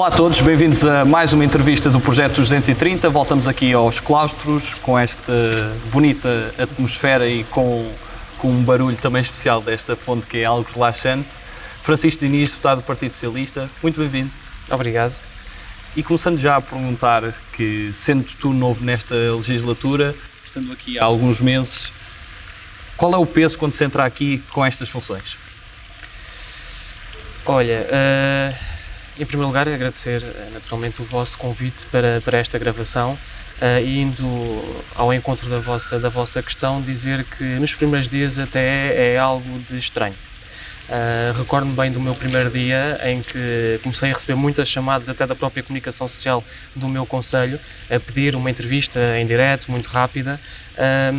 Olá a todos, bem-vindos a mais uma entrevista do Projeto 230. Voltamos aqui aos claustros, com esta bonita atmosfera e com um barulho também especial desta fonte que é algo relaxante. Francisco Diniz, deputado do Partido Socialista, muito bem-vindo. Obrigado. E começando já a perguntar, que sendo tu novo nesta legislatura, estando aqui há alguns meses, qual é o peso quando se entra aqui com estas funções? Olha, em primeiro lugar agradecer naturalmente o vosso convite para esta gravação e indo ao encontro da vossa questão, dizer que nos primeiros dias até é algo de estranho. Recordo-me bem do meu primeiro dia em que comecei a receber muitas chamadas até da própria comunicação social do meu concelho a pedir uma entrevista em direto, muito rápida,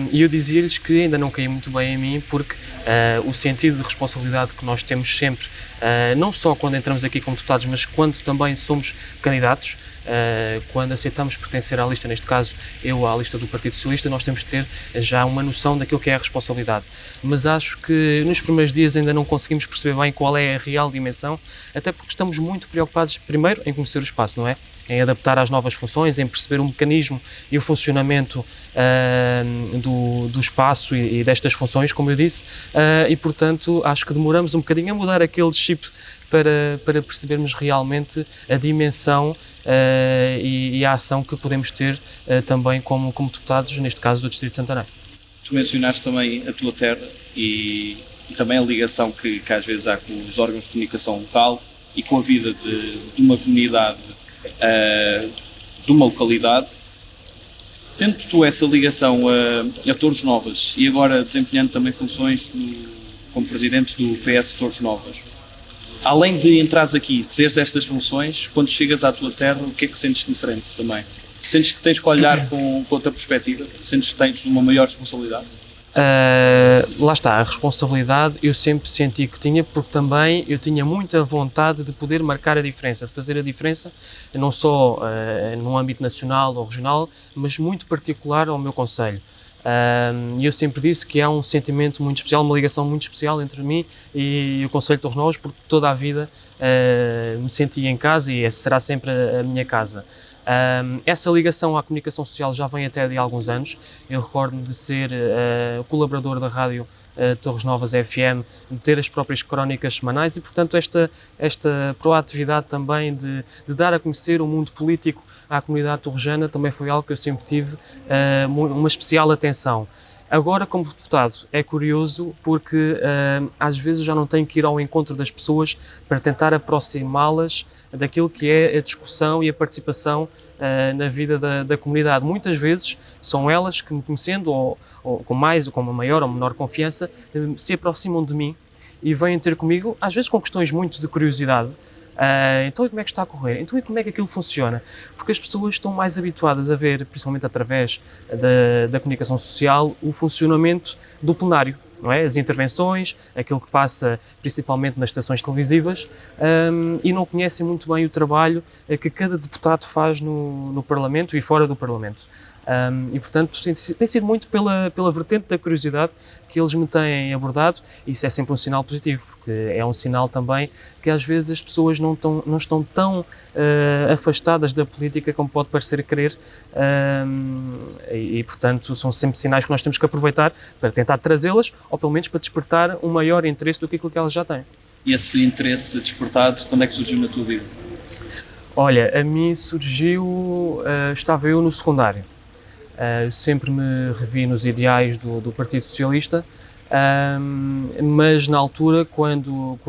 e eu dizia-lhes que ainda não caí muito bem em mim porque o sentido de responsabilidade que nós temos sempre, não só quando entramos aqui como deputados, mas quando também somos candidatos, quando aceitamos pertencer à lista, neste caso eu à lista do Partido Socialista, nós temos de ter já uma noção daquilo que é a responsabilidade. Mas acho que nos primeiros dias ainda não conseguimos perceber bem qual é a real dimensão, até porque estamos muito preocupados, primeiro, em conhecer o espaço, não é? Em adaptar às novas funções, em perceber o mecanismo e o funcionamento do espaço e destas funções, como eu disse, e portanto acho que demoramos um bocadinho a mudar aquele chip para percebermos realmente a dimensão e a ação que podemos ter também como deputados, neste caso do Distrito de Santarém. Tu mencionaste também a tua terra e também a ligação que às vezes há com os órgãos de comunicação local e com a vida de uma comunidade, de uma localidade. Tendo tu essa ligação a Torres Novas e agora desempenhando também funções como presidente do PS Torres Novas, além de entrares aqui, teres estas funções, quando chegas à tua terra, o que é que sentes diferente também? Sentes que tens que olhar com outra perspectiva? Sentes que tens uma maior responsabilidade? Lá está, a responsabilidade eu sempre senti que tinha, porque também eu tinha muita vontade de poder marcar a diferença, de fazer a diferença, não só no âmbito nacional ou regional, mas muito particular ao meu concelho. E eu sempre disse que há um sentimento muito especial, uma ligação muito especial entre mim e o Concelho de Torres Novas, porque toda a vida me senti em casa e essa será sempre a minha casa. Essa ligação à comunicação social já vem até de alguns anos. Eu recordo-me de ser colaborador da rádio Torres Novas FM, de ter as próprias crónicas semanais e, portanto, esta proatividade também de dar a conhecer o mundo político à comunidade torrejana também foi algo que eu sempre tive uma especial atenção. Agora, como deputado, é curioso porque às vezes eu já não tenho que ir ao encontro das pessoas para tentar aproximá-las daquilo que é a discussão e a participação na vida da comunidade. Muitas vezes são elas que, me conhecendo ou com mais ou com uma maior ou menor confiança, se aproximam de mim e vêm ter comigo, às vezes com questões muito de curiosidade. Então, e como é que está a correr? Então, e como é que aquilo funciona? Porque as pessoas estão mais habituadas a ver, principalmente através da comunicação social, o funcionamento do plenário, não é? As intervenções, aquilo que passa principalmente nas estações televisivas, e não conhecem muito bem o trabalho que cada deputado faz no Parlamento e fora do Parlamento. E, portanto, tem sido muito pela vertente da curiosidade que eles me têm abordado, e isso é sempre um sinal positivo, porque é um sinal também que às vezes as pessoas não estão tão afastadas da política como pode parecer querer, e, portanto, são sempre sinais que nós temos que aproveitar para tentar trazê-las, ou pelo menos para despertar um maior interesse do que aquilo que elas já têm. E esse interesse despertado, quando é que surgiu na tua vida? Olha, a mim surgiu, estava eu no secundário. Eu sempre me revi nos ideais do Partido Socialista, mas na altura, quando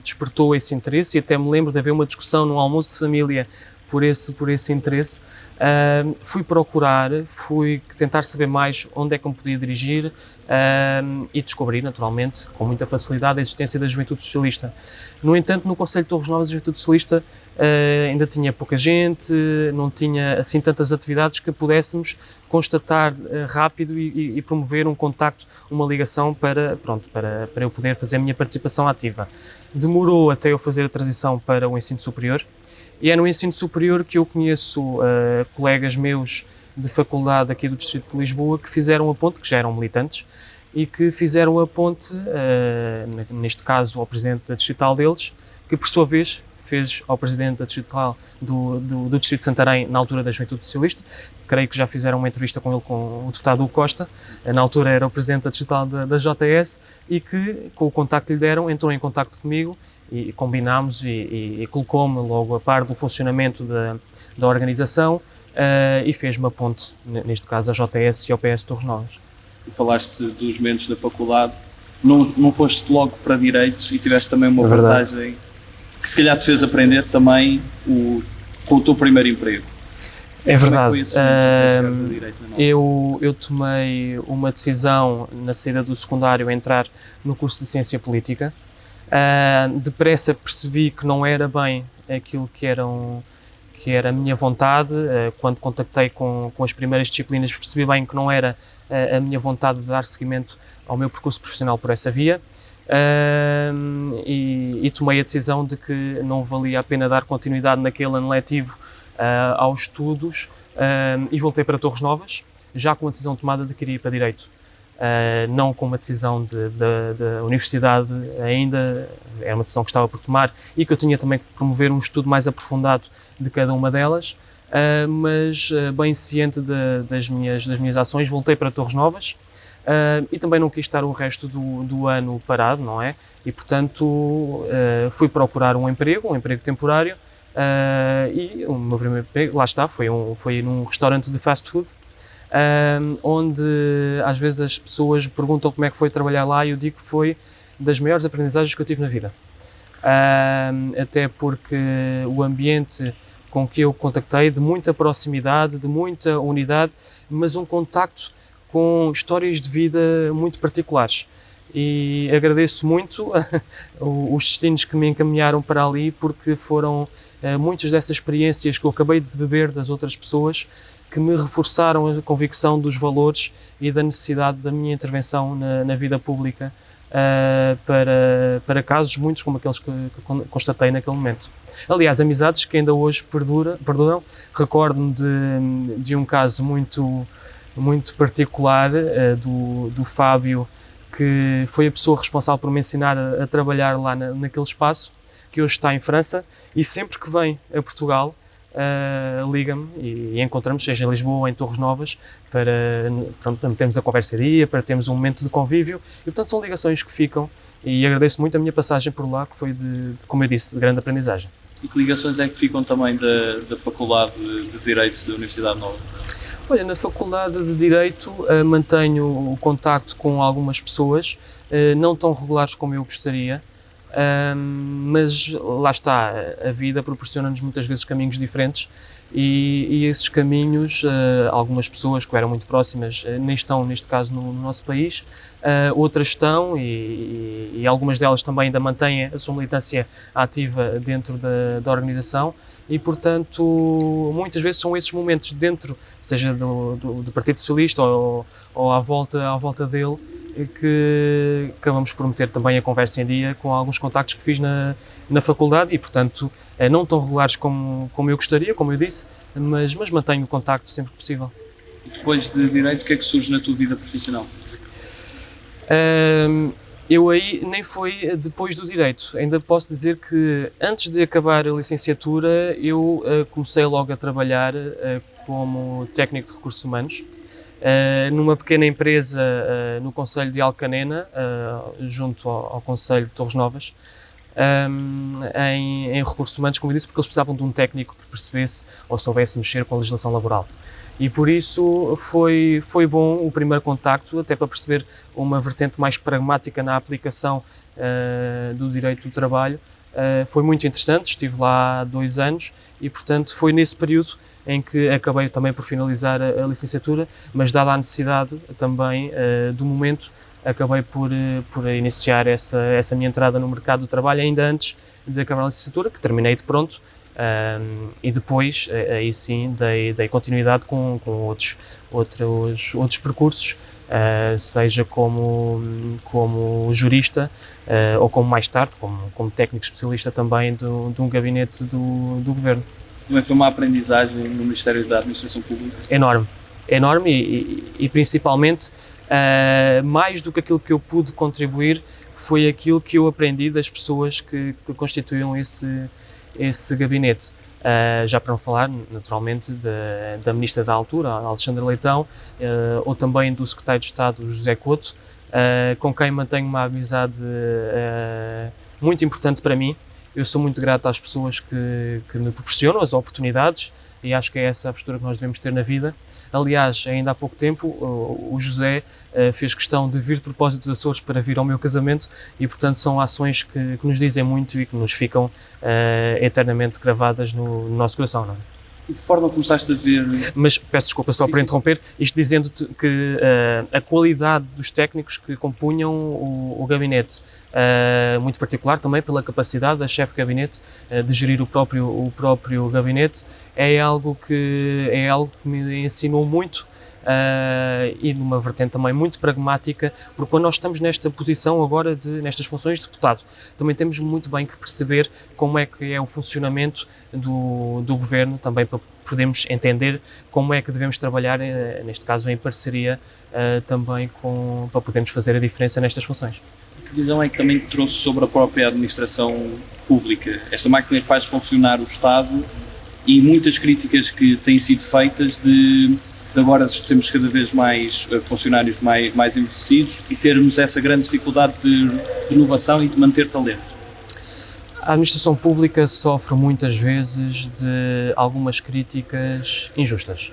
despertou esse interesse, e até me lembro de haver uma discussão num almoço de família por esse interesse, fui procurar, fui tentar saber mais onde é que me podia dirigir e descobri, naturalmente, com muita facilidade, a existência da Juventude Socialista. No entanto, no Concelho de Torres Novas, a Juventude Socialista ainda tinha pouca gente, não tinha assim tantas atividades que pudéssemos constatar rápido e promover um contacto, uma ligação para eu poder fazer a minha participação ativa. Demorou até eu fazer a transição para o ensino superior, e é no ensino superior que eu conheço colegas meus de faculdade aqui do Distrito de Lisboa que fizeram a ponte, que já eram militantes, e que fizeram a ponte, neste caso ao presidente da distrital deles, que por sua vez fez ao Presidente Distrital do Distrito de Santarém na altura da Juventude Socialista. Creio que já fizeram uma entrevista com ele, com o deputado Hugo Costa, na altura era o Presidente Distrital da JS, e que, com o contacto que lhe deram, entrou em contacto comigo e combinámos e colocou-me logo a par do funcionamento da organização e fez-me a ponte, neste caso a JS e ao PS Torres Novas. Falaste dos momentos da faculdade, não foste logo para Direitos e tiveste também uma passagem que se calhar te fez aprender também com o teu primeiro emprego. É verdade. Eu Eu tomei uma decisão na saída do secundário, entrar no curso de Ciência Política. Depressa percebi que não era bem aquilo que era a minha vontade. Quando contactei com as primeiras disciplinas, percebi bem que não era a minha vontade de dar seguimento ao meu percurso profissional por essa via. E tomei a decisão de que não valia a pena dar continuidade naquele ano letivo aos estudos e voltei para Torres Novas, já com a decisão tomada de querer ir para Direito. Não com uma decisão da universidade ainda, era uma decisão que estava por tomar e que eu tinha também que promover um estudo mais aprofundado de cada uma delas, mas bem ciente das minhas ações, voltei para Torres Novas e também não quis estar o resto do ano parado, não é? E portanto fui procurar um emprego temporário, e o meu primeiro emprego, lá está, foi num restaurante de fast food, onde às vezes as pessoas perguntam como é que foi trabalhar lá e eu digo que foi das maiores aprendizagens que eu tive na vida. Até porque o ambiente com que eu contactei, de muita proximidade, de muita unidade, mas um contacto com histórias de vida muito particulares. E agradeço muito os destinos que me encaminharam para ali, porque foram muitas dessas experiências que eu acabei de beber das outras pessoas que me reforçaram a convicção dos valores e da necessidade da minha intervenção na vida pública para casos muitos como aqueles que constatei naquele momento. Aliás, amizades que ainda hoje perduram. Recordo-me de um caso muito particular do Fábio, que foi a pessoa responsável por me ensinar a trabalhar lá naquele espaço, que hoje está em França, e sempre que vem a Portugal liga-me e encontramos, seja em Lisboa ou em Torres Novas, para termos a conversaria, para termos um momento de convívio, e portanto são ligações que ficam, e agradeço muito a minha passagem por lá, que foi, como eu disse, de grande aprendizagem. E que ligações é que ficam também da Faculdade de Direitos da Universidade Nova? Olha, na Faculdade de Direito mantenho o contacto com algumas pessoas, não tão regulares como eu gostaria, mas lá está, a vida proporciona-nos muitas vezes caminhos diferentes e esses caminhos, algumas pessoas que eram muito próximas nem estão, neste caso, no nosso país, outras estão e algumas delas também ainda mantêm a sua militância ativa dentro da organização e, portanto, muitas vezes são esses momentos dentro, seja do Partido Socialista ou à volta dele, que acabamos por meter também a conversa em dia com alguns contactos que fiz na faculdade e, portanto, não tão regulares como eu gostaria, como eu disse, mas mantenho o contacto sempre que possível. E depois de Direito, o que é que surge na tua vida profissional? Eu aí nem foi depois do Direito. Ainda posso dizer que antes de acabar a licenciatura eu comecei logo a trabalhar como técnico de recursos humanos numa pequena empresa no concelho de Alcanena, junto ao concelho de Torres Novas, em recursos humanos, como eu disse, porque eles precisavam de um técnico que percebesse ou soubesse mexer com a legislação laboral. E por isso foi bom o primeiro contacto, até para perceber uma vertente mais pragmática na aplicação do direito do trabalho. Foi muito interessante, estive lá há 2 anos e, portanto, foi nesse período em que acabei também por finalizar a licenciatura, mas dada a necessidade também do momento, acabei por iniciar essa minha entrada no mercado do trabalho ainda antes de acabar a licenciatura, que terminei de pronto, e depois, aí sim, dei continuidade com outros percursos, seja como jurista ou como mais tarde, como técnico especialista também de um gabinete do Governo. Também foi uma aprendizagem no Ministério da Administração Pública? Enorme e principalmente, mais do que aquilo que eu pude contribuir, foi aquilo que eu aprendi das pessoas que constituíam esse gabinete. Já para não falar, naturalmente, da Ministra da altura, Alexandra Leitão, ou também do Secretário de Estado, José Couto, com quem mantenho uma amizade muito importante para mim. Eu sou muito grato às pessoas que me proporcionam as oportunidades e acho que é essa a postura que nós devemos ter na vida. Aliás, ainda há pouco tempo, o José fez questão de vir de propósito dos Açores para vir ao meu casamento e, portanto, são ações que nos dizem muito e que nos ficam eternamente gravadas no nosso coração, não é? E de que forma começaste a ver... Mas peço desculpa só por interromper, isto dizendo-te que a qualidade dos técnicos que compunham o gabinete, muito particular também pela capacidade da chefe de gabinete de gerir o próprio gabinete, é algo que me ensinou muito. E numa vertente também muito pragmática, porque quando nós estamos nesta posição agora, nestas funções de deputado, também temos muito bem que perceber como é que é o funcionamento do governo, também para podermos entender como é que devemos trabalhar, neste caso em parceria, também para podermos fazer a diferença nestas funções. Que visão é que também trouxe sobre a própria administração pública? Esta máquina que faz funcionar o Estado e muitas críticas que têm sido feitas de agora temos cada vez mais funcionários mais envelhecidos e termos essa grande dificuldade de inovação e de manter talento. A administração pública sofre muitas vezes de algumas críticas injustas.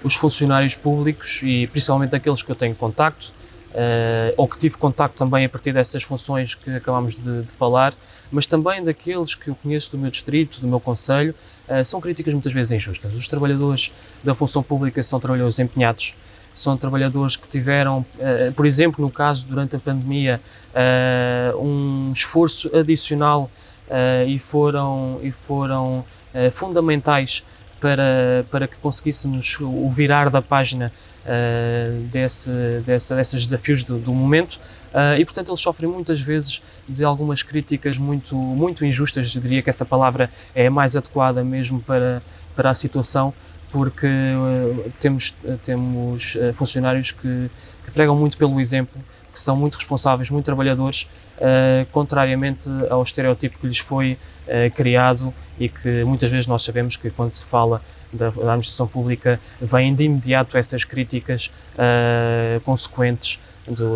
Os funcionários públicos, e principalmente aqueles que eu tenho contacto, ou que tive contacto também a partir dessas funções que acabámos de falar, mas também daqueles que eu conheço do meu distrito, do meu concelho, são críticas muitas vezes injustas. Os trabalhadores da função pública são trabalhadores empenhados, são trabalhadores que tiveram, por exemplo, no caso durante a pandemia, um esforço adicional e foram fundamentais para que conseguíssemos o virar da página desses desafios do momento, e portanto eles sofrem muitas vezes de algumas críticas muito injustas. Eu diria que essa palavra é a mais adequada mesmo para a situação, porque temos funcionários que pregam muito pelo exemplo, que são muito responsáveis, muito trabalhadores, contrariamente ao estereótipo que lhes foi criado e que muitas vezes nós sabemos que quando se fala da administração pública vêm de imediato essas críticas consequentes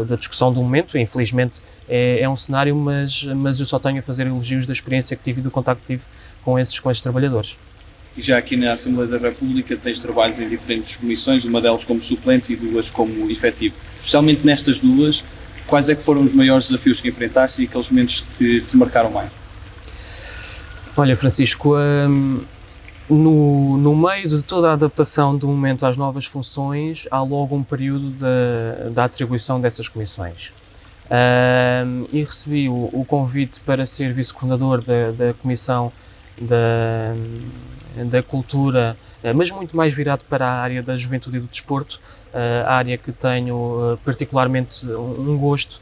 da discussão do momento. Infelizmente é um cenário, mas eu só tenho a fazer elogios da experiência que tive e do contacto que tive com esses trabalhadores. E já aqui na Assembleia da República tens trabalhos em diferentes comissões, uma delas como suplente e duas como efetivo. Especialmente nestas duas, quais é que foram os maiores desafios que enfrentaste e aqueles momentos que te marcaram mais? Olha, Francisco, no meio de toda a adaptação do momento às novas funções, há logo um período da atribuição dessas comissões. E recebi o convite para ser vice-coordenador da Comissão da Cultura, mas muito mais virado para a área da juventude e do desporto, a área que tenho particularmente um gosto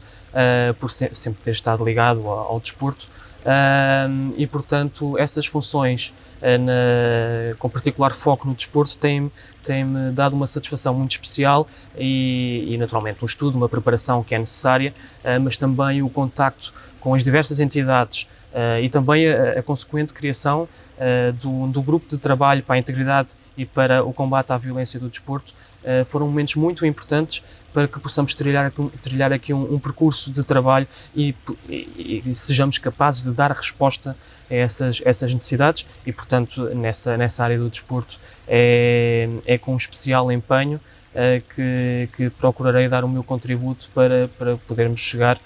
por sempre ter estado ligado ao desporto, e portanto essas funções com particular foco no desporto têm-me dado uma satisfação muito especial e naturalmente um estudo, uma preparação que é necessária, mas também o contacto com as diversas entidades e também a consequente criação do grupo de trabalho para a integridade e para o combate à violência do desporto foram momentos muito importantes para que possamos trilhar aqui um percurso de trabalho e sejamos capazes de dar resposta a essas necessidades e, portanto, nessa área do desporto é com especial empenho que procurarei dar o meu contributo para podermos chegar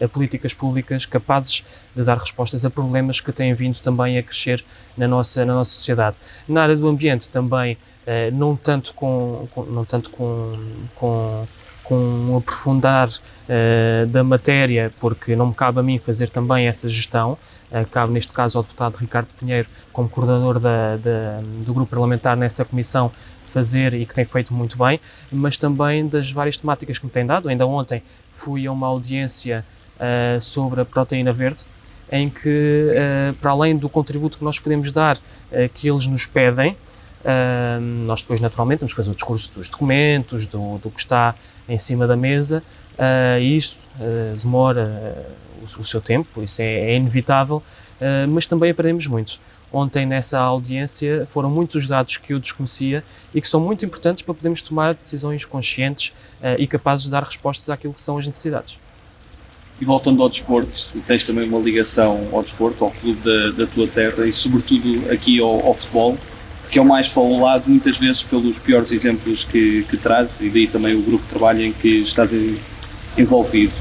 a políticas públicas capazes de dar respostas a problemas que têm vindo também a crescer na nossa sociedade. Na área do ambiente também, não tanto com um aprofundar da matéria, porque não me cabe a mim fazer também essa gestão, cabe neste caso ao deputado Ricardo Pinheiro, como coordenador do grupo parlamentar nessa comissão, fazer e que tem feito muito bem, mas também das várias temáticas que me têm dado. Ainda ontem fui a uma audiência sobre a proteína verde, em que, para além do contributo que nós podemos dar, que eles nos pedem, nós depois naturalmente temos que fazer o discurso dos documentos, do que está em cima da mesa, e isso demora o seu tempo, isso é inevitável, mas também aprendemos muito. Ontem, nessa audiência, foram muitos os dados que eu desconhecia e que são muito importantes para podermos tomar decisões conscientes e capazes de dar respostas àquilo que são as necessidades. E voltando ao desporto, tens também uma ligação ao desporto, ao clube da tua terra e sobretudo aqui ao futebol, que é o mais falado muitas vezes pelos piores exemplos que traz, e daí também o grupo de trabalho em que estás envolvido.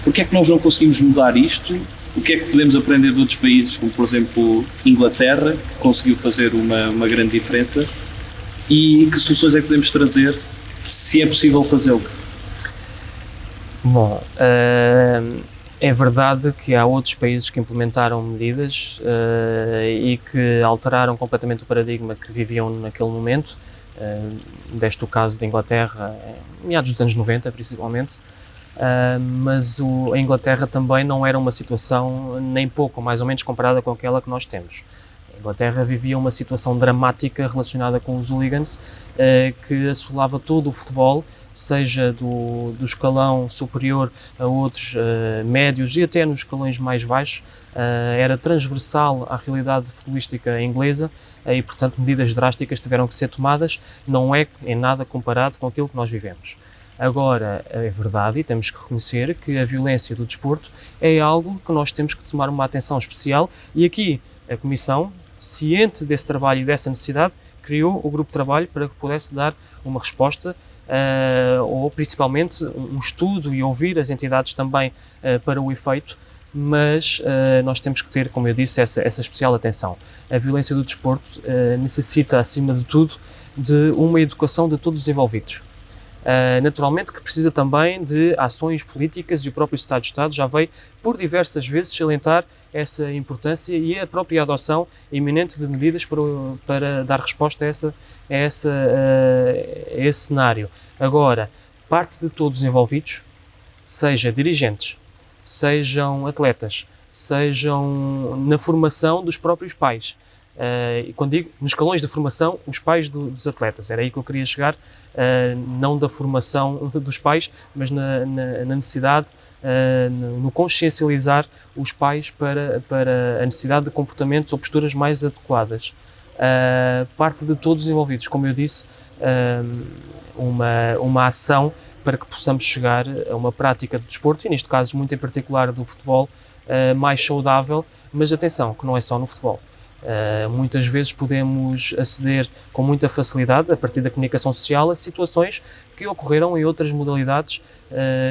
Porquê é que nós não conseguimos mudar isto? O que é que podemos aprender de outros países, como por exemplo Inglaterra, que conseguiu fazer uma grande diferença, e que soluções é que podemos trazer, se é possível fazê-lo? Bom, é verdade que há outros países que implementaram medidas e que alteraram completamente o paradigma que viviam naquele momento. Deste o caso da Inglaterra, meados dos anos 90 principalmente, mas a Inglaterra também não era uma situação nem pouco, mais ou menos comparada com aquela que nós temos. A Inglaterra vivia uma situação dramática relacionada com os hooligans que assolava todo o futebol, seja do escalão superior a outros médios e até nos escalões mais baixos. Era transversal à realidade futebolística inglesa e, portanto, medidas drásticas tiveram que ser tomadas. Não é em nada comparado com aquilo que nós vivemos. Agora, é verdade e temos que reconhecer que a violência do desporto é algo que nós temos que tomar uma atenção especial e aqui a Comissão, ciente desse trabalho e dessa necessidade, criou o grupo de trabalho para que pudesse dar uma resposta ou principalmente um estudo e ouvir as entidades também para o efeito, mas nós temos que ter, como eu disse, essa especial atenção. A violência do desporto necessita, acima de tudo, de uma educação de todos os envolvidos. Naturalmente que precisa também de ações políticas e o próprio Estado já veio por diversas vezes salientar essa importância e a própria adoção iminente de medidas para dar resposta a esse cenário. Agora, parte de todos os envolvidos, seja dirigentes, sejam atletas, sejam na formação dos próprios pais, e quando digo nos escalões de formação, os pais dos atletas, era aí que eu queria chegar, não da formação dos pais, mas na necessidade, no consciencializar os pais para a necessidade de comportamentos ou posturas mais adequadas. Parte de todos os envolvidos, como eu disse, uma ação para que possamos chegar a uma prática do desporto, e neste caso muito em particular do futebol, mais saudável, mas atenção, que não é só no futebol. Muitas vezes podemos aceder com muita facilidade, a partir da comunicação social, a situações que ocorreram em outras modalidades,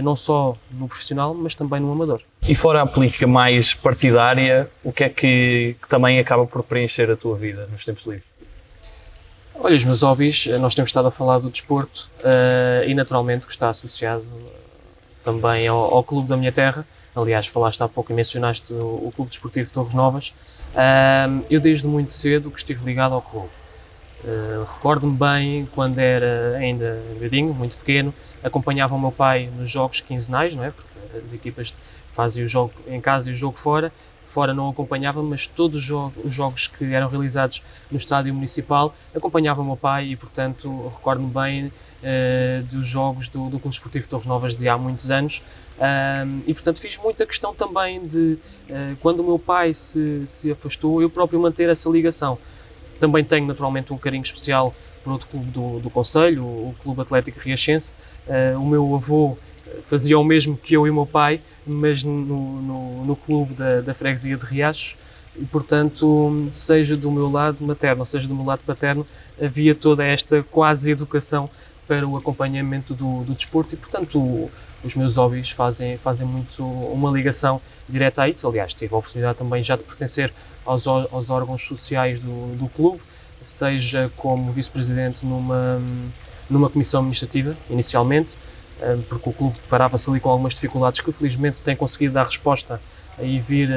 não só no profissional, mas também no amador. E fora a política mais partidária, o que é que também acaba por preencher a tua vida nos tempos livres? Olha, os meus hobbies, nós temos estado a falar do desporto e naturalmente que está associado também ao clube da minha terra. Aliás, falaste há pouco e mencionaste o Clube Desportivo de Torres Novas. Eu desde muito cedo que estive ligado ao clube. Recordo-me bem quando era ainda miudinho, muito pequeno, acompanhava o meu pai nos jogos quinzenais, não é? Porque as equipas fazem o jogo em casa e o jogo fora. Fora não acompanhava, mas todos os jogos que eram realizados no estádio municipal acompanhava o meu pai e, portanto, recordo-me bem dos jogos do Clube Desportivo de Torres Novas de há muitos anos. E portanto fiz muita questão também de, quando o meu pai se afastou, eu próprio manter essa ligação. Também tenho naturalmente um carinho especial por outro clube do concelho, o Clube Atlético Riachense. O meu avô fazia o mesmo que eu e o meu pai, mas no clube da freguesia de Riachos, e portanto, seja do meu lado materno, seja do meu lado paterno, havia toda esta quase educação para o acompanhamento do desporto e, portanto, os meus hobbies fazem muito uma ligação direta a isso. Aliás, tive a oportunidade também já de pertencer aos órgãos sociais do clube, seja como vice-presidente numa comissão administrativa, inicialmente, porque o clube deparava-se ali com algumas dificuldades que felizmente tem conseguido dar resposta e vir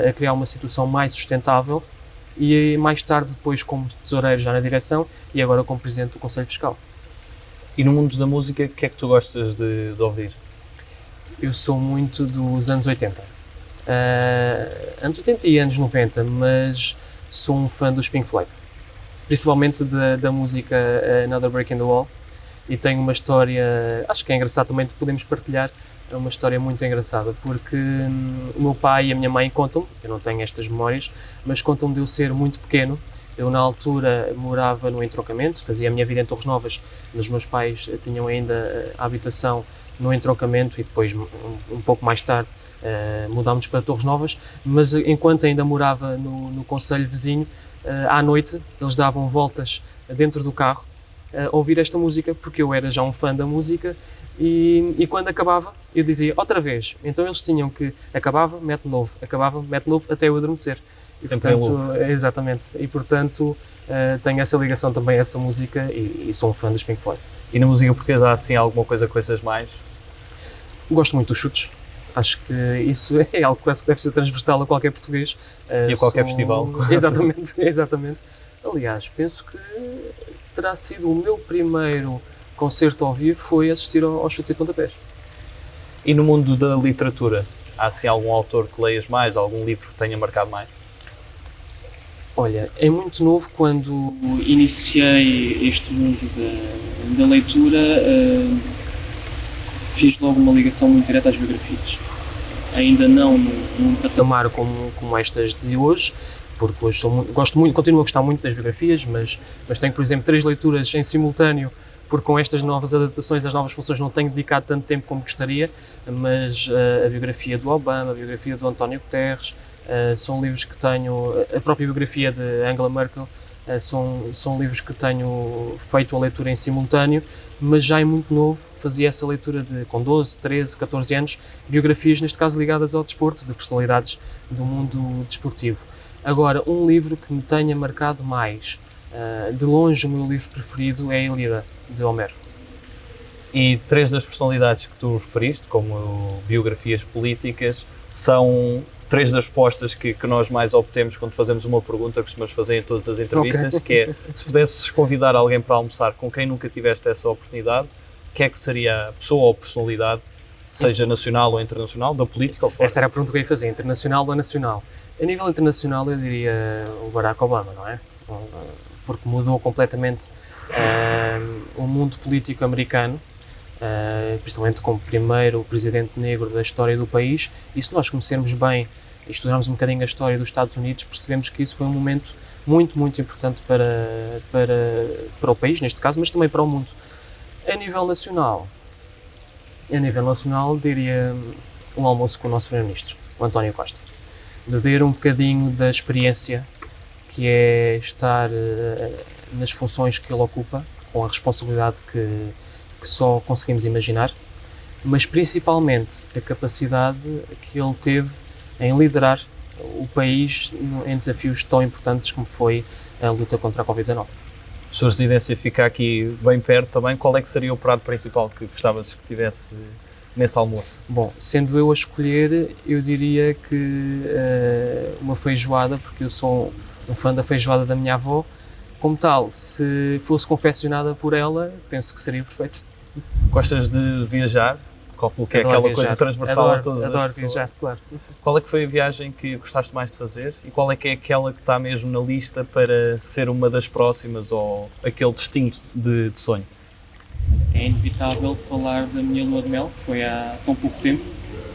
a criar uma situação mais sustentável, e mais tarde depois como tesoureiro já na direção e agora como presidente do Conselho Fiscal. E no mundo da música, o que é que tu gostas de ouvir? Eu sou muito dos anos 80. Anos 80 e anos 90, mas sou um fã dos Pink Floyd. Principalmente da música Another Break in the Wall. e tem uma história, acho que é engraçado também, podemos partilhar. É uma história muito engraçada, porque o meu pai e a minha mãe contam-me, eu não tenho estas memórias, mas contam-me de eu ser muito pequeno. Eu, na altura, morava no entroncamento, fazia a minha vida em Torres Novas, mas os meus pais tinham ainda a habitação no entroncamento e depois, um pouco mais tarde, mudámos para Torres Novas, mas enquanto ainda morava no concelho vizinho, à noite, eles davam voltas dentro do carro a ouvir esta música, porque eu era já um fã da música. E quando acabava, eu dizia outra vez. Então eles tinham que acabava, mete novo, até eu adormecer. E, Sempre portanto, exatamente. E portanto tenho essa ligação também a essa música e sou um fã dos Pink Floyd. E na música portuguesa há assim alguma coisa que conheças mais? Gosto muito dos Chutos. Acho que isso é algo que quase que deve ser transversal a qualquer português. E a qualquer festival. Exatamente, exatamente. Aliás, penso que terá sido o meu primeiro concerto ao vivo foi assistir ao Chutes e Pontapés. E no mundo da literatura, há assim algum autor que leias mais, algum livro que tenha marcado mais? Olha, é muito novo quando iniciei este mundo da leitura, fiz logo uma ligação muito direta às biografias. Ainda não num patamar como estas de hoje, porque hoje continuo a gostar muito das biografias, mas tenho, por exemplo, 3 leituras em simultâneo, porque com estas novas adaptações, as novas funções, não tenho dedicado tanto tempo como gostaria, mas a biografia do Obama, a biografia do António Guterres, são livros que tenho, a própria biografia de Angela Merkel, são livros que tenho feito a leitura em simultâneo, mas já é muito novo, fazia essa leitura com 12, 13, 14 anos, biografias, neste caso ligadas ao desporto, de personalidades do mundo desportivo. Agora, um livro que me tenha marcado mais, de longe o meu livro preferido é a Ilíada, de Homero. E 3 das personalidades que tu referiste, como biografias políticas, são 3 das respostas que nós mais obtemos quando fazemos uma pergunta, costumamos fazer em todas as entrevistas, que é, se pudesses convidar alguém para almoçar com quem nunca tiveste essa oportunidade, que é que seria a pessoa ou personalidade, seja nacional ou internacional, da política ou fora? Essa era a pergunta que eu ia fazer, internacional ou nacional? A nível internacional eu diria o Barack Obama, não é? Porque mudou completamente o mundo político americano, principalmente como primeiro presidente negro da história do país, e se nós conhecermos bem e estudarmos um bocadinho a história dos Estados Unidos, percebemos que isso foi um momento muito, muito importante para o país, neste caso, mas também para o mundo. A nível nacional, diria um almoço com o nosso primeiro-ministro, o António Costa. Beber um bocadinho da experiência que é estar nas funções que ele ocupa, com a responsabilidade que só conseguimos imaginar, mas principalmente a capacidade que ele teve em liderar o país em desafios tão importantes como foi a luta contra a Covid-19. Sua residência fica aqui bem perto também, qual é que seria o prato principal que gostavas que tivesse nesse almoço? Bom, sendo eu a escolher, eu diria que uma feijoada, porque eu sou um fã da feijoada da minha avó. Como tal, se fosse confeccionada por ela, penso que seria perfeito. Gostas de viajar? Calculo que é Adoro aquela viajar. coisa transversal a todas as Adoro pessoas. viajar, claro. Qual é que foi a viagem que gostaste mais de fazer e qual é que é aquela que está mesmo na lista para ser uma das próximas ou aquele destino de sonho? É inevitável falar da minha lua de mel, que foi há tão pouco tempo.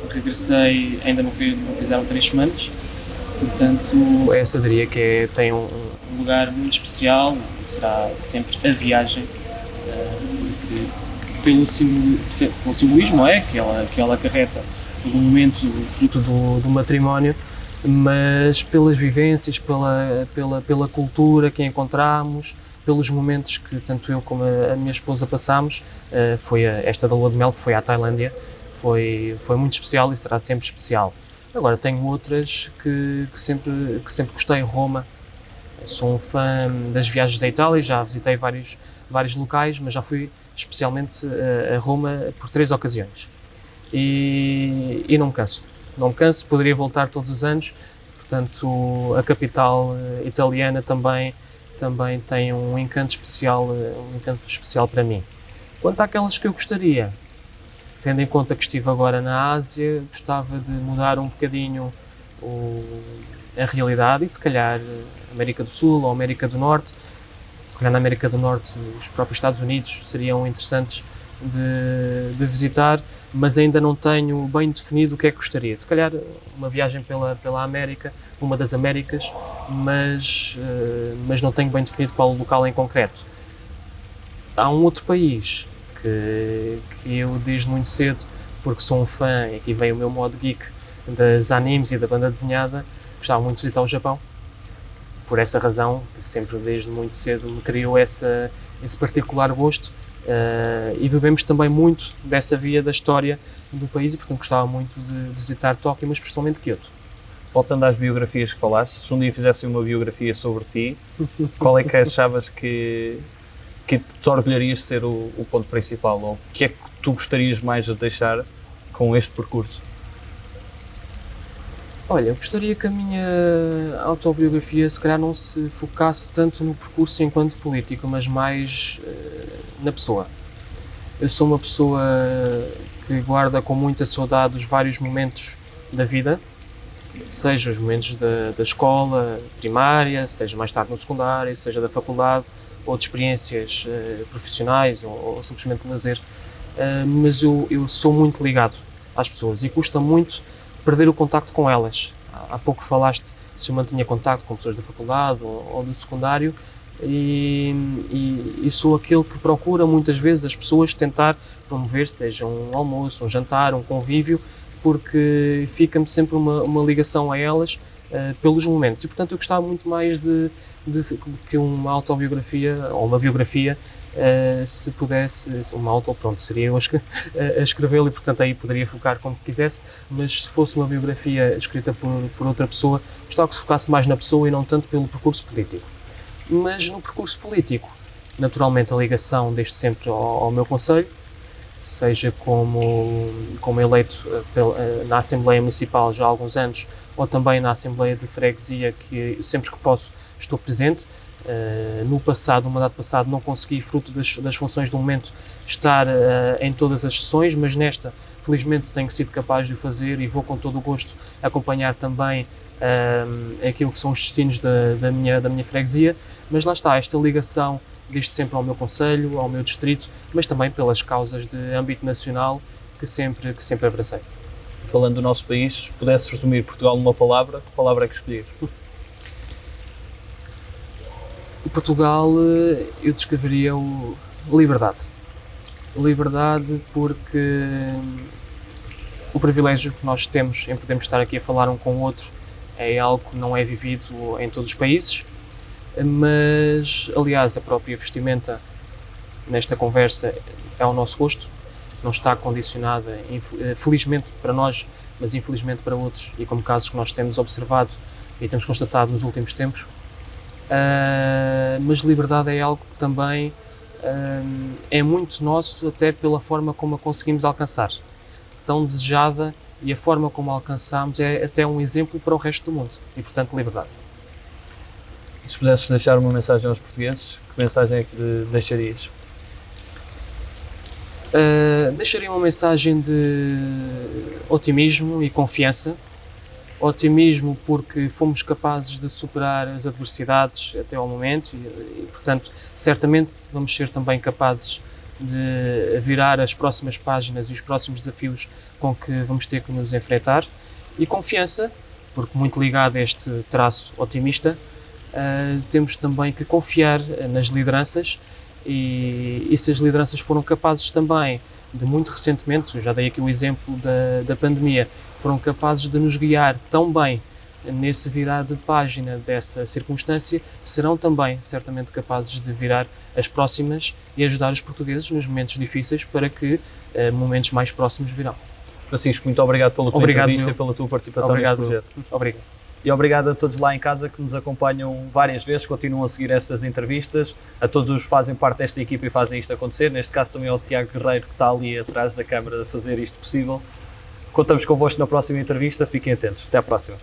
Regressei, ainda não fizeram 3 semanas, portanto essa diria que tem um lugar muito especial e será sempre a viagem, pelo simbolismo, não é? Que ela acarreta do momento fruto do matrimónio, mas pelas vivências, pela cultura que encontramos, pelos momentos que tanto eu como a minha esposa passámos. Foi esta da lua de mel, que foi à Tailândia, foi muito especial e será sempre especial. Agora tenho outras que sempre gostei. Roma, sou um fã das viagens à Itália, já visitei vários locais, mas já fui especialmente a Roma por 3 ocasiões e não me canso, poderia voltar todos os anos. Portanto, a capital italiana também tem um encanto especial para mim. Quanto àquelas que eu gostaria, tendo em conta que estive agora na Ásia, gostava de mudar um bocadinho a realidade e se calhar América do Sul ou América do Norte, Se calhar na América do Norte, os próprios Estados Unidos seriam interessantes de visitar, mas ainda não tenho bem definido o que é que gostaria. Se calhar uma viagem pela América, uma das Américas, mas não tenho bem definido qual o local em concreto. Há um outro país que eu desde muito cedo, porque sou um fã, e aqui vem o meu modo geek das animes e da banda desenhada, gostava muito de visitar o Japão. Por essa razão, sempre desde muito cedo me criou esse particular gosto, e bebemos também muito dessa via da história do país e, portanto, gostava muito de visitar Tóquio, mas principalmente Kyoto. Voltando às biografias que falaste, se um dia fizessem uma biografia sobre ti, qual é que achavas que te orgulharias de ser o ponto principal? Ou o que é que tu gostarias mais de deixar com este percurso? Olha, eu gostaria que a minha autobiografia se calhar não se focasse tanto no percurso enquanto político, mas mais na pessoa. Eu sou uma pessoa que guarda com muita saudade os vários momentos da vida, seja os momentos da escola primária, seja mais tarde no secundário, seja da faculdade, ou de experiências profissionais ou simplesmente de lazer. Mas eu sou muito ligado às pessoas e custa muito perder o contacto com elas. Há pouco falaste se eu mantinha contacto com pessoas da faculdade ou do secundário, e sou aquele que procura muitas vezes as pessoas tentar promover, seja um almoço, um jantar, um convívio, porque fica-me sempre uma ligação a elas pelos momentos. E portanto eu gostava muito mais de que uma autobiografia ou uma biografia, se pudesse, uma auto, pronto, seria eu a escrevê-lo, e portanto aí poderia focar como quisesse, mas se fosse uma biografia escrita por outra pessoa, gostava que se focasse mais na pessoa e não tanto pelo percurso político. Mas no percurso político, naturalmente a ligação desde sempre ao meu concelho, seja como eleito na Assembleia Municipal já há alguns anos, ou também na Assembleia de Freguesia, que sempre que posso estou presente. No mandato passado, não consegui, fruto das funções do momento, estar em todas as sessões, mas nesta, felizmente, tenho sido capaz de o fazer e vou com todo o gosto acompanhar também aquilo que são os destinos da minha freguesia. Mas lá está, esta ligação desde sempre ao meu concelho, ao meu distrito, mas também pelas causas de âmbito nacional que sempre abracei. Falando do nosso país, se pudesse resumir Portugal numa palavra, que palavra é que escolhias? Portugal, eu descreveria liberdade. Liberdade porque o privilégio que nós temos em podermos estar aqui a falar um com o outro é algo que não é vivido em todos os países, mas, aliás, a própria vestimenta nesta conversa é ao nosso gosto, não está condicionada, felizmente para nós, mas infelizmente para outros, e como casos que nós temos observado e temos constatado nos últimos tempos. Mas liberdade é algo que também é muito nosso, até pela forma como a conseguimos alcançar. Tão desejada, e a forma como a alcançamos é até um exemplo para o resto do mundo. E, portanto, liberdade. E se pudesses deixar uma mensagem aos portugueses, que mensagem é que deixarias? Deixaria uma mensagem de otimismo e confiança. Otimismo porque fomos capazes de superar as adversidades até ao momento e, portanto, certamente vamos ser também capazes de virar as próximas páginas e os próximos desafios com que vamos ter que nos enfrentar. E confiança, porque muito ligado a este traço otimista, temos também que confiar nas lideranças, e se as lideranças foram capazes também de, muito recentemente, já dei aqui o exemplo da pandemia, foram capazes de nos guiar tão bem nesse virar de página dessa circunstância, serão também certamente capazes de virar as próximas e ajudar os portugueses nos momentos difíceis, para que momentos mais próximos virão. Francisco, muito obrigado pela tua entrevista e pela tua participação neste projeto. Obrigado. E obrigado a todos lá em casa que nos acompanham várias vezes, continuam a seguir estas entrevistas, a todos os que fazem parte desta equipa e fazem isto acontecer, neste caso também ao Tiago Guerreiro, que está ali atrás da câmara a fazer isto possível. Contamos convosco na próxima entrevista, fiquem atentos. Até à próxima.